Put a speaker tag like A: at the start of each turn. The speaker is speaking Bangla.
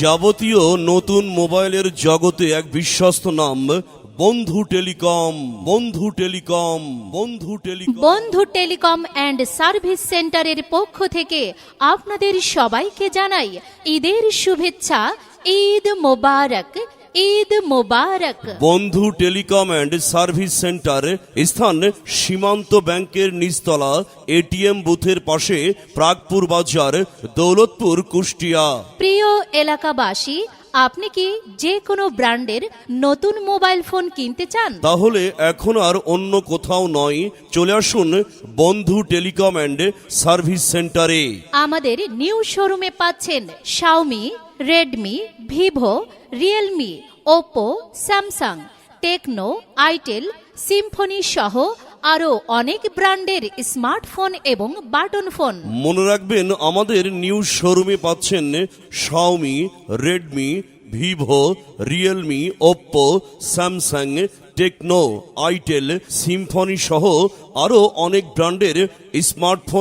A: যাবতীয় নতুন মোবাইলের জগতে এক বিশ্বস্ত নাম বন্ধু টেলিকম। বন্ধু টেলিকম, বন্ধু টেলিকম।
B: বন্ধু টেলিকম অ্যান্ড সার্ভিস সেন্টারের পক্ষ থেকে আপনাদের সবাইকে জানাই ঈদের শুভেচ্ছা। ঈদ মোবারক, ঈদ মোবারক।
A: বন্ধু টেলিকম অ্যান্ড সার্ভিস সেন্টার স্থান সীমান্ত ব্যাংকের নিচতলা এটিএম বুথের পাশে, প্রাগপুর বাজার, দৌলতপুর, কুষ্টিয়া।
B: প্রিয় এলাকাবাসী, আপনি কি যে কোনো ব্র্যান্ডের নতুন মোবাইল ফোন কিনতে চান?
A: তাহলে এখন আর অন্য কোথাও নয়, চলে আসুন বন্ধু টেলিকম অ্যান্ড সার্ভিস সেন্টারে।
B: আমাদের নিউ শোরুমে পাচ্ছেন Xiaomi, Redmi, Vivo, Realme, Oppo, Samsung, Tecno, Itel, Symphony সহ আরও অনেক ব্র্যান্ডের স্মার্টফোন এবং বাটন ফোন।
A: মনে রাখবেন, আমাদের নিউ শোরুমে পাচ্ছেন Xiaomi, Redmi, Vivo, Realme, Oppo, Samsung, Tecno, Itel, Symphony সহ আরও অনেক ব্র্যান্ডের স্মার্টফোন।